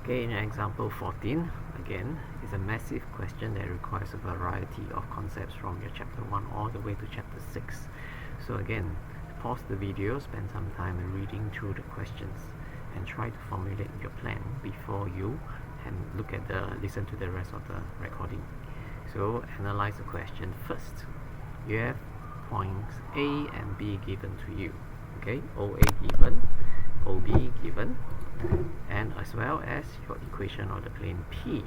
Okay, in example 14, again, is a massive question that requires a variety of concepts from your chapter 1 all the way to chapter 6. So again, pause the video, spend some time reading through the questions and try to formulate your plan before you listen to the rest of the recording. So analyze the question first. You have points A and B given to you. Okay, OA given, OB given, and as well as your equation of the plane P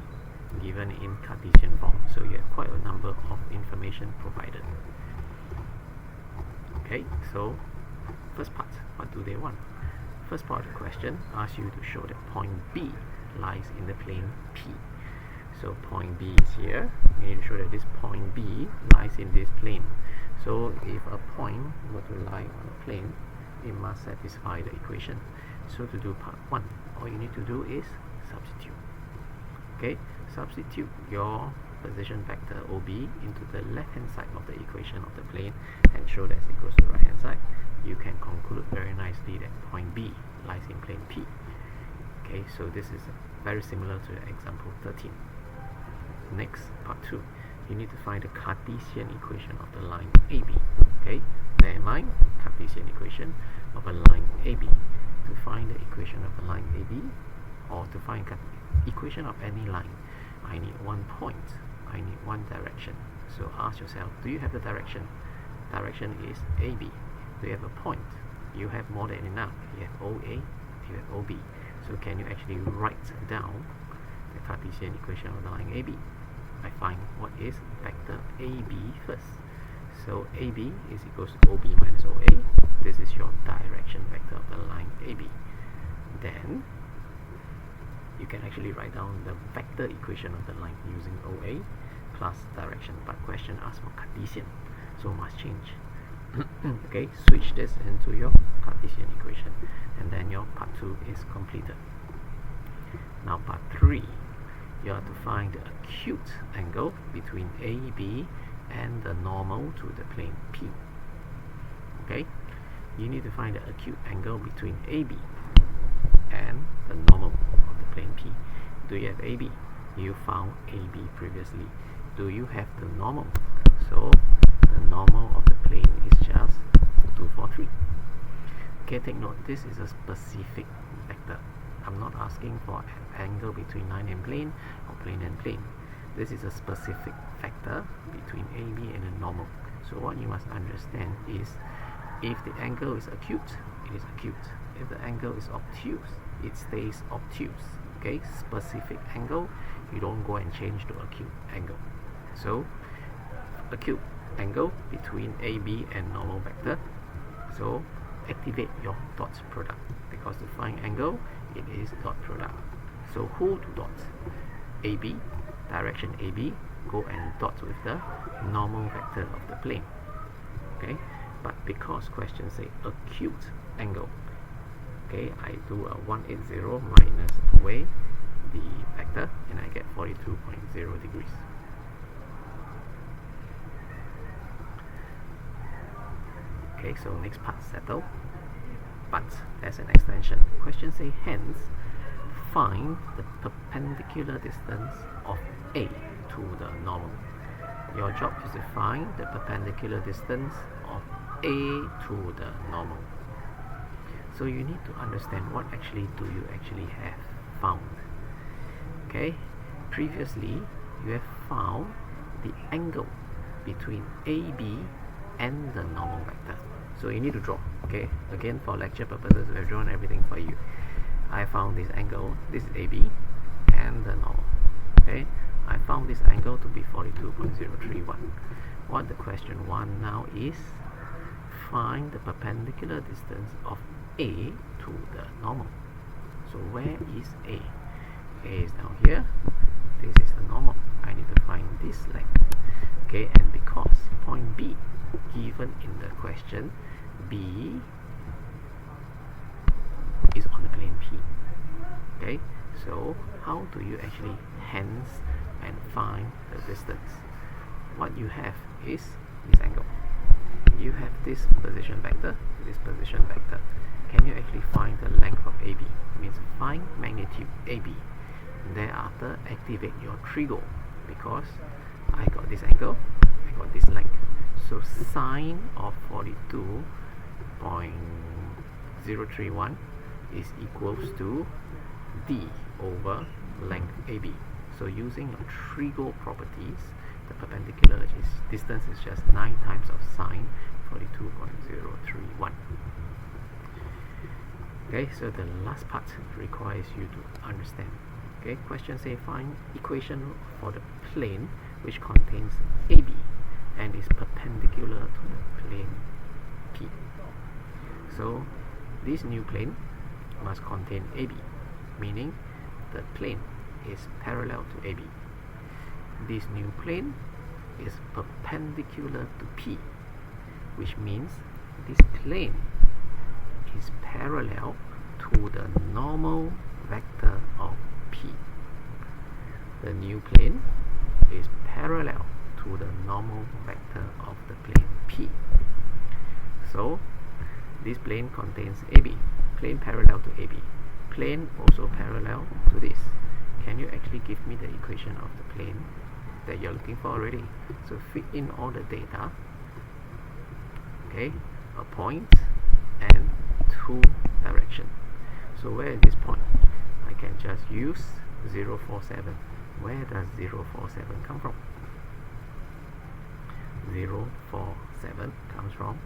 given in Cartesian form. So you have quite a number of information provided. Okay, so first part, what do they want? First part of the question asks you to show that point B lies in the plane P. So point B is here. We need to show that this point B lies in this plane. So if a point were to lie on a plane, it must satisfy the equation. So to do part 1, all you need to do is substitute. Okay, substitute your position vector OB into the left hand side of the equation of the plane and show that it's equal to the right hand side. You can conclude very nicely that point B lies in plane P. Okay, so this is very similar to example 13. Next, part 2. You need to find the Cartesian equation of the line AB. Okay, bear in mind, Cartesian equation of a line AB. To find the equation of a line AB, or to find equation of any line, I need one point, I need one direction. So ask yourself, do you have the direction? Direction is AB. Do you have a point? You have more than enough. You have OA, you have OB. So can you actually write down the Cartesian equation of the line AB? I find what is vector AB first. So AB is equals to OB minus OA. This is your direction vector of the line AB. Then you can actually write down the vector equation of the line using OA plus direction. But question asks for Cartesian, so must change. Okay, switch this into your Cartesian equation, and then your part 2 is completed. Now part 3, you have to find the acute angle between AB and the normal to the plane P. Okay, you need to find the acute angle between AB and the normal of the plane P. Do you have AB? You found AB previously. Do you have the normal? So the normal of the plane is just 2, 4, 3. Okay, take note, this is a specific vector. I'm not asking for an angle between line and plane or plane and plane. This is a specific vector between AB and the normal. So what you must understand is, if the angle is acute, it is acute. If the angle is obtuse, it stays obtuse. Okay, specific angle, you don't go and change to acute angle. So acute angle between AB and normal vector. So activate your dot product, because to find angle, it is dot product. So who to dot? AB, direction AB, go and dot with the normal vector of the plane. Okay, but because questions say acute angle, okay, I do a 180 minus away the vector and I get 42.0 degrees. Okay, so next part settled, but there's an extension. Question say, hence find the perpendicular distance of A to the normal. Your job is to find the perpendicular distance of A to the normal. So you need to understand what actually do you actually have found. Okay, previously you have found the angle between AB and the normal vector. So you need to draw. Okay, again, for lecture purposes, we have drawn everything for you. I found this angle, this is AB and the normal. Okay, I found this angle to be 42.031. What the question wants now is, find the perpendicular distance of A to the normal. So where is A? A is down here. This is the normal. I need to find this length. Okay, and because point B given in the question, B is on the plane P. Okay, so how do you actually hence and find the distance? What you have is this angle. You have this position vector, this position vector. Can you actually find the length of AB? It means find magnitude AB. Thereafter, activate your trigo, because I got this angle, I got this length. So sine of 42.031 is equals to d over length AB. So using your trigo properties, the perpendicular distance is just 9 times of sine 42.031. Okay, so the last part requires you to understand. Okay, question say find equation for the plane which contains AB and is perpendicular to the plane P. So this new plane must contain AB, meaning the plane is parallel to AB. This new plane is perpendicular to P, which means this plane is parallel to the normal vector of P. The new plane is parallel to the normal vector of the plane P. So this plane contains AB, plane parallel to AB, plane also parallel to this. Can you actually give me the equation of the plane that you're looking for already? So fit in all the data, okay, a point and 2 direction. So where is this point? I can just use 047. Where does 047 come from? 047 comes from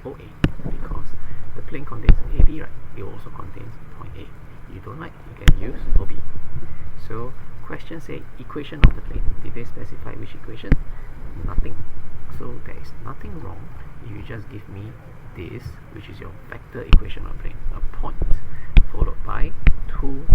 OA, because the plane contains AB, right? It also contains point A. You don't like, you can use OB. So question say equation of the plane. Did they specify which equation? Nothing. So there is nothing wrong if you just give me this, which is your vector equation of plane, a point followed by 2